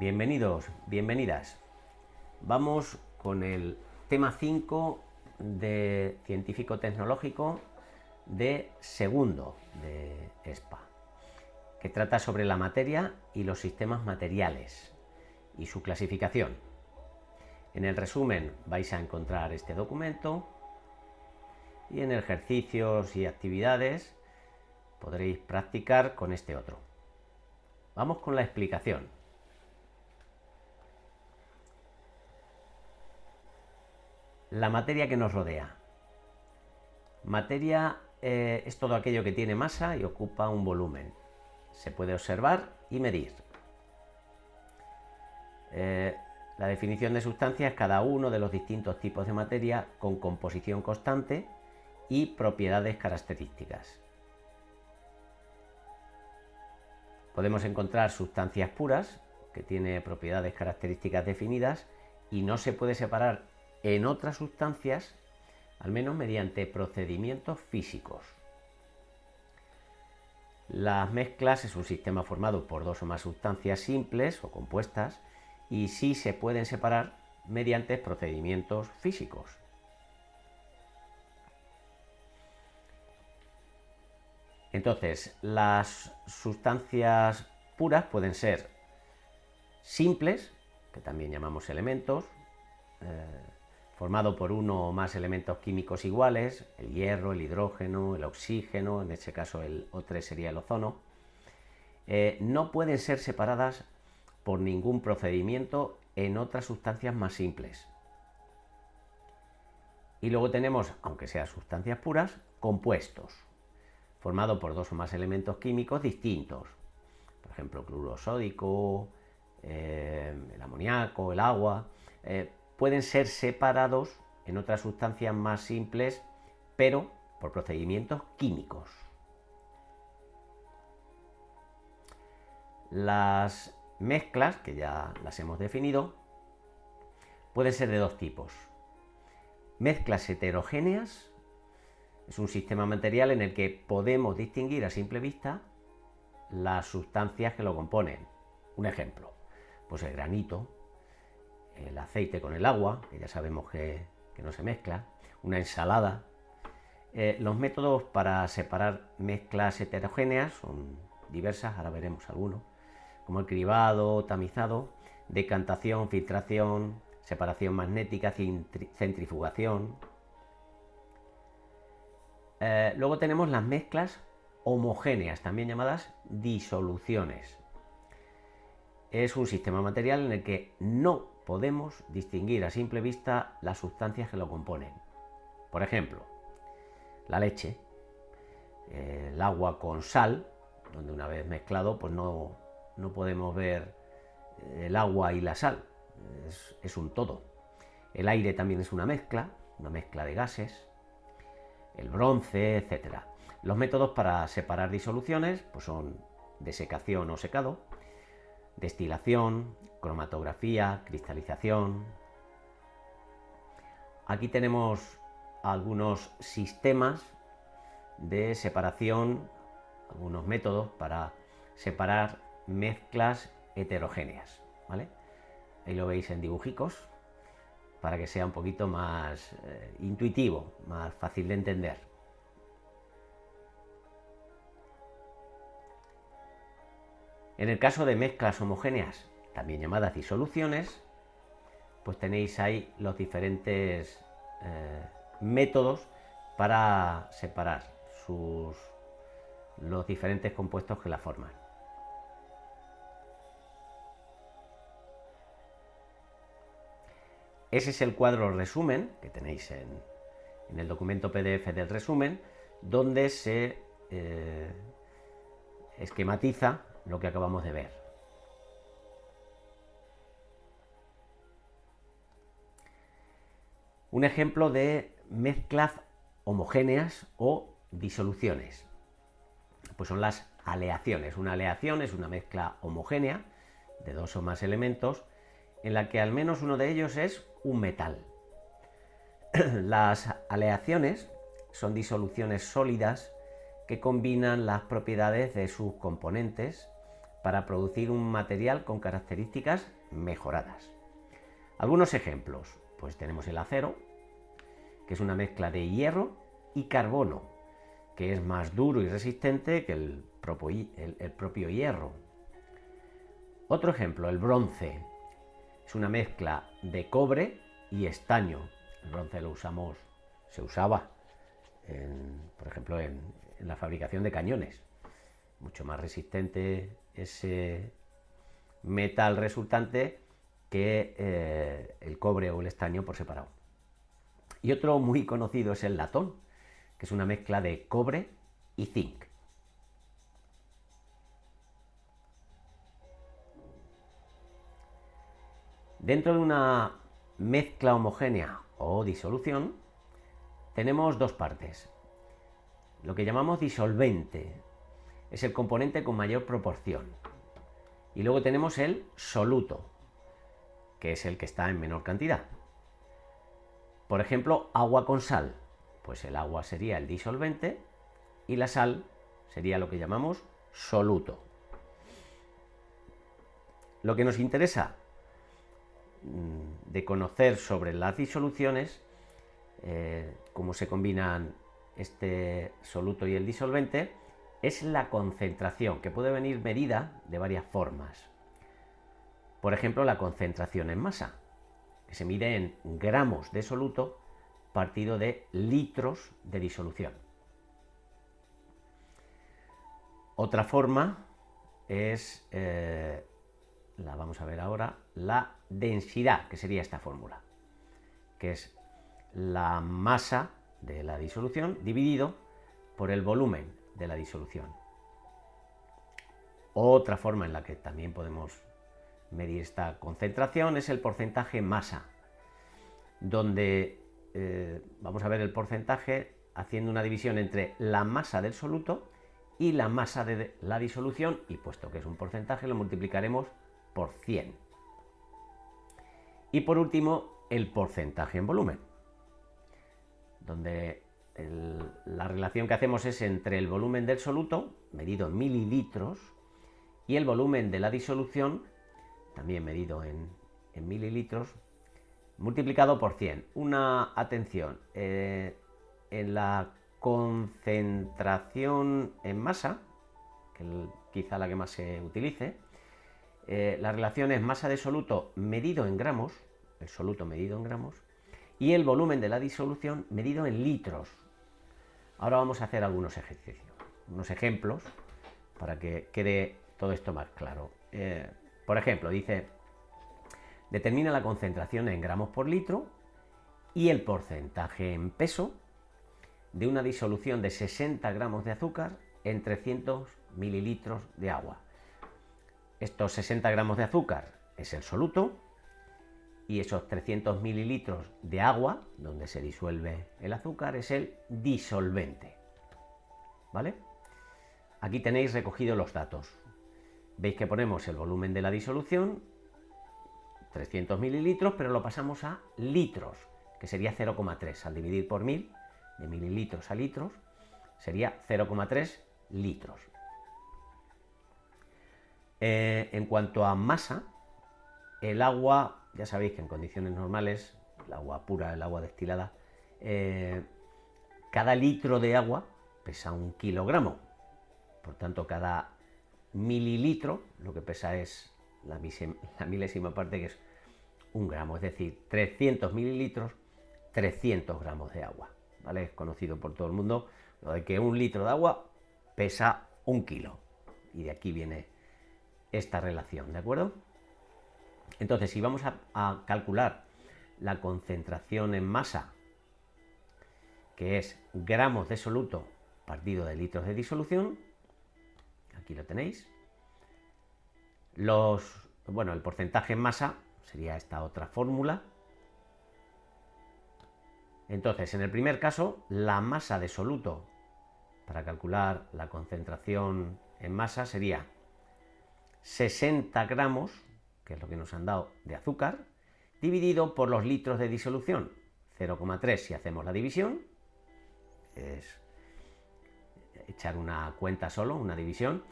Bienvenidos, bienvenidas. Vamos con el tema 5 de científico-tecnológico de segundo de ESPA, que trata sobre la materia y los sistemas materiales y su clasificación. En el resumen vais a encontrar este documento y en ejercicios y actividades podréis practicar con este otro. Vamos con la explicación. La materia que nos rodea. Materia es todo aquello que tiene masa y ocupa un volumen. Se puede observar y medir. La definición de sustancia es cada uno de los distintos tipos de materia con composición constante y propiedades características. Podemos encontrar sustancias puras, que tienen propiedades características definidas y no se puede separar en otras sustancias, al menos mediante procedimientos físicos. Las mezclas es un sistema formado por dos o más sustancias simples o compuestas y sí se pueden separar mediante procedimientos físicos. Entonces, las sustancias puras pueden ser simples, que también llamamos elementos, formado por uno o más elementos químicos iguales, el hierro, el hidrógeno, el oxígeno, en este caso el O3 sería el ozono, no pueden ser separadas por ningún procedimiento en otras sustancias más simples. Y luego tenemos, aunque sean sustancias puras, compuestos, formados por dos o más elementos químicos distintos, por ejemplo, cloruro sódico, el amoníaco, el agua, pueden ser separados en otras sustancias más simples, pero por procedimientos químicos. Las mezclas, que ya las hemos definido, pueden ser de dos tipos. Mezclas heterogéneas es un sistema material en el que podemos distinguir a simple vista las sustancias que lo componen. Un ejemplo, pues el granito, el aceite con el agua, que ya sabemos que no se mezcla, una ensalada. Los métodos para separar mezclas heterogéneas son diversas, ahora veremos algunos, como el cribado, tamizado, decantación, filtración, separación magnética, centrifugación. Luego tenemos las mezclas homogéneas, también llamadas disoluciones. Es un sistema material en el que no podemos distinguir a simple vista las sustancias que lo componen. Por ejemplo, la leche, el agua con sal, donde una vez mezclado pues no podemos ver el agua y la sal, es un todo. El aire también es una mezcla de gases, el bronce, etc. Los métodos para separar disoluciones pues son desecación o secado, destilación, cromatografía, cristalización. Aquí tenemos algunos sistemas de separación, algunos métodos para separar mezclas heterogéneas, ¿vale? Ahí lo veis en dibujicos para que sea un poquito más intuitivo, más fácil de entender. En el caso de mezclas homogéneas, también llamadas disoluciones, pues tenéis ahí los diferentes métodos para separar los diferentes compuestos que la forman. Ese es el cuadro resumen que tenéis en el documento PDF del resumen, donde se esquematiza lo que acabamos de ver. Un ejemplo de mezclas homogéneas o disoluciones, pues son las aleaciones. Una aleación es una mezcla homogénea de dos o más elementos en la que al menos uno de ellos es un metal. Las aleaciones son disoluciones sólidas que combinan las propiedades de sus componentes para producir un material con características mejoradas. Algunos ejemplos, pues tenemos el acero, que es una mezcla de hierro y carbono, que es más duro y resistente que el propio hierro. Otro ejemplo, el bronce, es una mezcla de cobre y estaño. El bronce se usaba, por ejemplo, en la fabricación de cañones. Mucho más resistente ese metal resultante que el cobre o el estaño por separado. Y otro muy conocido es el latón, que es una mezcla de cobre y zinc. Dentro de una mezcla homogénea o disolución tenemos dos partes. Lo que llamamos disolvente es el componente con mayor proporción. Y luego tenemos el soluto, que es el que está en menor cantidad. Por ejemplo, agua con sal. Pues el agua sería el disolvente y la sal sería lo que llamamos soluto. Lo que nos interesa de conocer sobre las disoluciones, cómo se combinan este soluto y el disolvente, es la concentración, que puede venir medida de varias formas. Por ejemplo, la concentración en masa, que se mide en gramos de soluto partido de litros de disolución. Otra forma es, la vamos a ver ahora, la densidad, que sería esta fórmula, que es la masa de la disolución dividido por el volumen de la disolución. Otra forma en la que también podemos medir esta concentración es el porcentaje masa, donde vamos a ver el porcentaje haciendo una división entre la masa del soluto y la masa de la disolución, y puesto que es un porcentaje lo multiplicaremos por 100. Y por último, el porcentaje en volumen, donde la relación que hacemos es entre el volumen del soluto, medido en mililitros, y el volumen de la disolución, también medido en mililitros, multiplicado por 100. Una atención, en la concentración en masa, que quizá la que más se utilice, la relación es masa de soluto medido en gramos, el soluto medido en gramos, y el volumen de la disolución medido en litros. Ahora vamos a hacer algunos ejercicios, unos ejemplos, para que quede todo esto más claro. Por ejemplo, dice, determina la concentración en gramos por litro y el porcentaje en peso de una disolución de 60 gramos de azúcar en 300 mililitros de agua. Estos 60 gramos de azúcar es el soluto y esos 300 mililitros de agua, donde se disuelve el azúcar, es el disolvente. ¿Vale? Aquí tenéis recogidos los datos. Veis que ponemos el volumen de la disolución, 300 mililitros, pero lo pasamos a litros, que sería 0,3. Al dividir por 1000, de mililitros a litros, sería 0,3 litros. En cuanto a masa, el agua, ya sabéis que en condiciones normales, el agua pura, el agua destilada, cada litro de agua pesa 1 kilogramo. Por tanto, cada mililitro lo que pesa es la milésima parte, que es 1 gramo. Es decir, 300 mililitros, 300 gramos de agua. ¿Vale? Es conocido por todo el mundo lo de que 1 litro de agua pesa 1 kilo. Y de aquí viene esta relación, ¿de acuerdo? Entonces, si vamos a calcular la concentración en masa, que es gramos de soluto partido de litros de disolución, aquí lo tenéis. El porcentaje en masa sería esta otra fórmula. Entonces, en el primer caso, la masa de soluto para calcular la concentración en masa sería 60 gramos, que es lo que nos han dado, de azúcar, dividido por los litros de disolución, 0,3 si hacemos la división, es echar una cuenta solo, una división,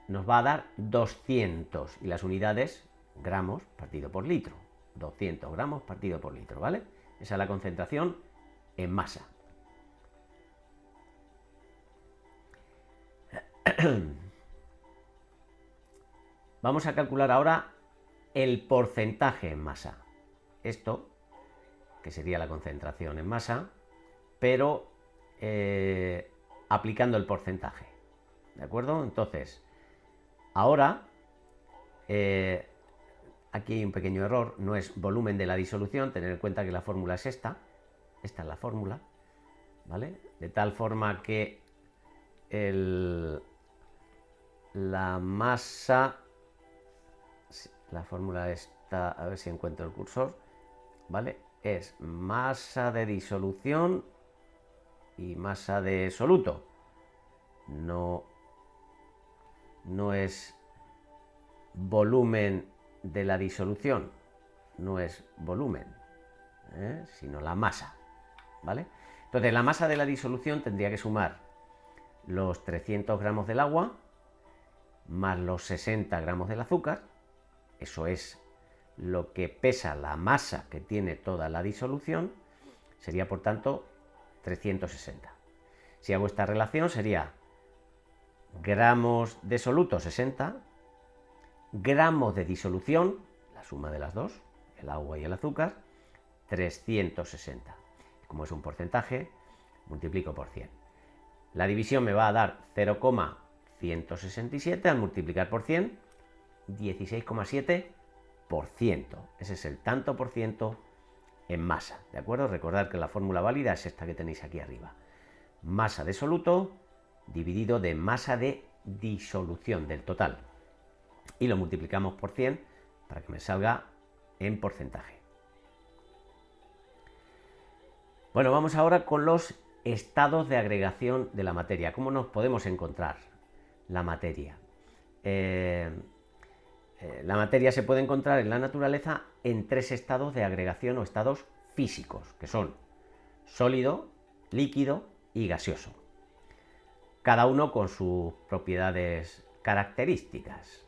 nos va a dar 200 y las unidades gramos partido por litro. 200 gramos partido por litro, ¿vale? Esa es la concentración en masa. Vamos a calcular ahora el porcentaje en masa. Esto, que sería la concentración en masa, pero aplicando el porcentaje. ¿De acuerdo? Entonces, ahora, aquí hay un pequeño error, no es volumen de la disolución, tener en cuenta que la fórmula es esta es la fórmula, ¿vale? De tal forma que la masa, la fórmula está, a ver si encuentro el cursor, ¿vale? Es masa de disolución y masa de soluto. No es volumen de la disolución, no es volumen, sino la masa, ¿vale? Entonces la masa de la disolución tendría que sumar los 300 gramos del agua más los 60 gramos del azúcar. Eso es lo que pesa la masa que tiene toda la disolución. Sería, por tanto, 360. Si hago esta relación, sería gramos de soluto 60, gramos de disolución, la suma de las dos, el agua y el azúcar, 360. Como es un porcentaje, multiplico por 100. La división me va a dar 0,167, al multiplicar por 100, 16,7%. Ese es el tanto por ciento en masa, ¿de acuerdo? Recordad que la fórmula válida es esta que tenéis aquí arriba. Masa de soluto dividido de masa de disolución del total. Y lo multiplicamos por 100 para que me salga en porcentaje. Bueno, vamos ahora con los estados de agregación de la materia. ¿Cómo nos podemos encontrar la materia? La materia se puede encontrar en la naturaleza en 3 estados de agregación o estados físicos, que son sólido, líquido y gaseoso. Cada uno con sus propiedades características.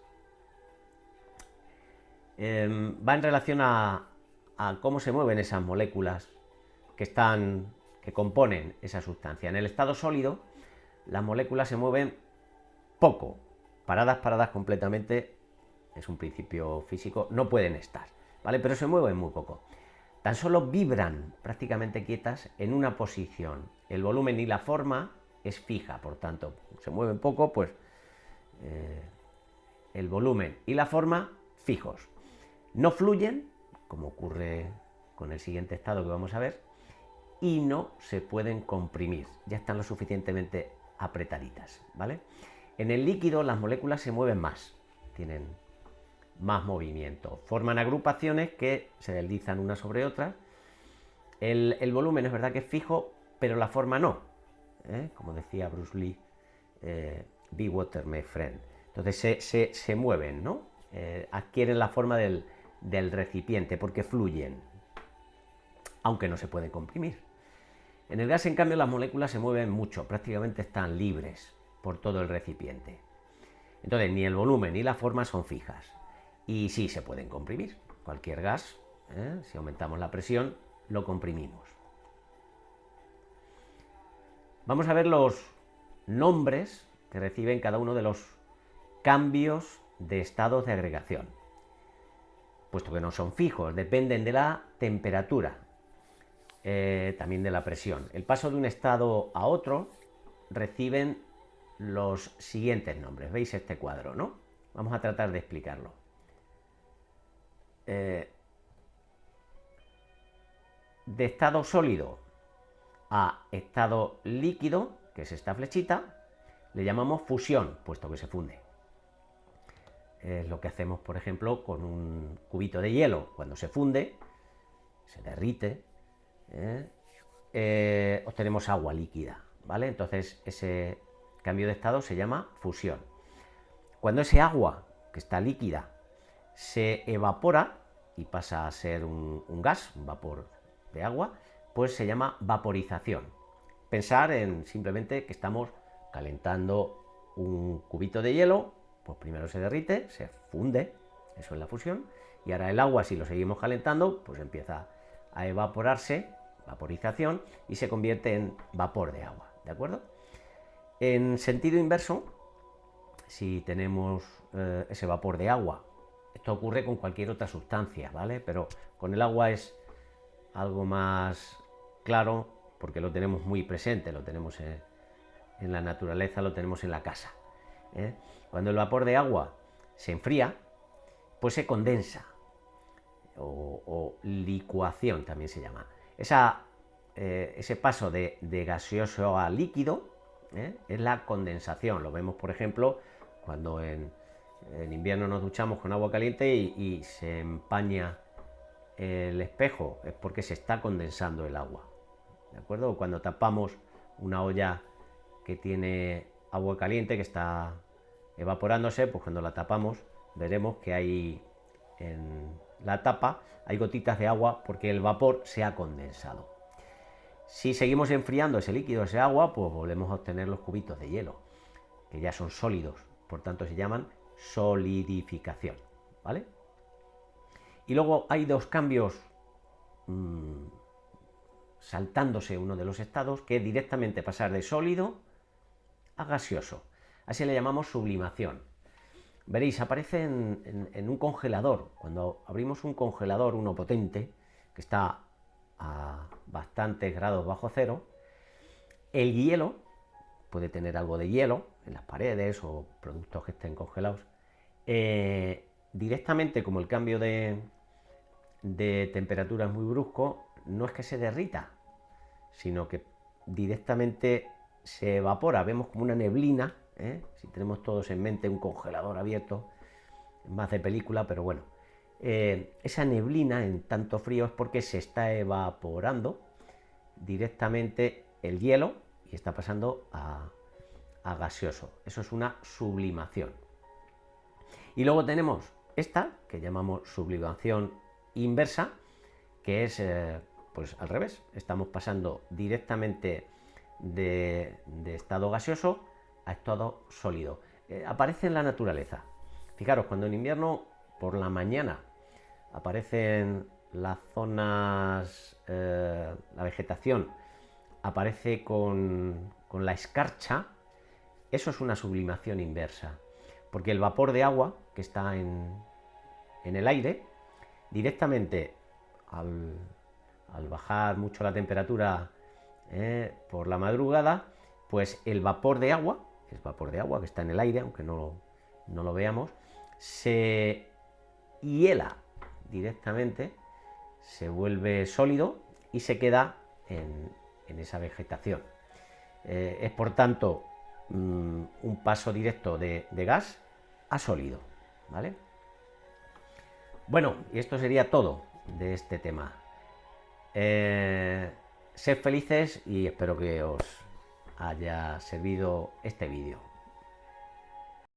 Va en relación a cómo se mueven esas moléculas que componen esa sustancia. En el estado sólido, las moléculas se mueven poco, paradas completamente, es un principio físico, no pueden estar, ¿vale? Pero se mueven muy poco. Tan solo vibran prácticamente quietas en una posición. El volumen y la forma es fija, por tanto, se mueven poco, pues el volumen y la forma fijos. No fluyen, como ocurre con el siguiente estado que vamos a ver, y no se pueden comprimir, ya están lo suficientemente apretaditas, ¿vale? En el líquido las moléculas se mueven más, tienen más movimiento, forman agrupaciones que se deslizan unas sobre otras. El volumen es verdad que es fijo, pero la forma no, como decía Bruce Lee, be water my friend. Entonces se mueven, ¿no? Adquieren la forma del recipiente porque fluyen, aunque no se pueden comprimir. En el gas, en cambio, las moléculas se mueven mucho, prácticamente están libres por todo el recipiente. Entonces, ni el volumen ni la forma son fijas. Y sí se pueden comprimir. Cualquier gas, si aumentamos la presión, lo comprimimos. Vamos a ver los nombres que reciben cada uno de los cambios de estados de agregación. Puesto que no son fijos, dependen de la temperatura. También de la presión. El paso de un estado a otro reciben los siguientes nombres. ¿Veis este cuadro, no? Vamos a tratar de explicarlo. De estado sólido a estado líquido, que es esta flechita, le llamamos fusión, puesto que se funde. Es lo que hacemos, por ejemplo, con un cubito de hielo. Cuando se funde, se derrite, obtenemos agua líquida, ¿vale? Entonces ese cambio de estado se llama fusión. Cuando ese agua que está líquida se evapora y pasa a ser un gas, un vapor de agua, pues se llama vaporización. Pensar en simplemente que estamos calentando un cubito de hielo, Pues primero se derrite, se funde, eso es la fusión, y ahora el agua, si lo seguimos calentando, pues empieza a evaporarse, vaporización, y se convierte en vapor de agua, ¿de acuerdo? En sentido inverso, si tenemos ese vapor de agua, esto ocurre con cualquier otra sustancia, ¿vale? Pero con el agua es algo más claro porque lo tenemos muy presente, lo tenemos en la naturaleza, lo tenemos en la casa, ¿eh? Cuando el vapor de agua se enfría, pues se condensa, o licuación también se llama. Ese paso de gaseoso a líquido es la condensación. Lo vemos, por ejemplo, cuando en invierno nos duchamos con agua caliente y se empaña el espejo, es porque se está condensando el agua, ¿de acuerdo? Cuando tapamos una olla que tiene agua caliente que está evaporándose, pues cuando la tapamos veremos que hay en la tapa hay gotitas de agua porque el vapor se ha condensado. Si seguimos enfriando ese líquido, ese agua, pues volvemos a obtener los cubitos de hielo, que ya son sólidos, por tanto se llaman solidificación, ¿vale? Y luego hay dos cambios saltándose uno de los estados, que es directamente pasar de sólido a gaseoso. Así le llamamos sublimación. Veréis, aparece en un congelador. Cuando abrimos un congelador, uno potente, que está a bastantes grados bajo cero, el hielo, puede tener algo de hielo en las paredes o productos que estén congelados, directamente, como el cambio de temperatura es muy brusco, no es que se derrita, sino que directamente se evapora. Vemos como una neblina, si tenemos todos en mente un congelador abierto, más de película, pero bueno, esa neblina en tanto frío es porque se está evaporando directamente el hielo y está pasando a gaseoso. Eso es una sublimación. Y luego tenemos esta, que llamamos sublimación inversa, que es pues al revés. Estamos pasando directamente de estado gaseoso a estado sólido. Aparece en la naturaleza. Fijaros, cuando en invierno por la mañana aparecen las zonas, la vegetación aparece con la escarcha, eso es una sublimación inversa, porque el vapor de agua que está en el aire, directamente al bajar mucho la temperatura por la madrugada, pues el vapor de agua, es vapor de agua que está en el aire, aunque no lo veamos, se hiela directamente, se vuelve sólido y se queda en esa vegetación. Es por tanto un paso directo de gas a sólido, ¿vale? Bueno, y esto sería todo de este tema. Sed felices y espero que os haya servido este vídeo.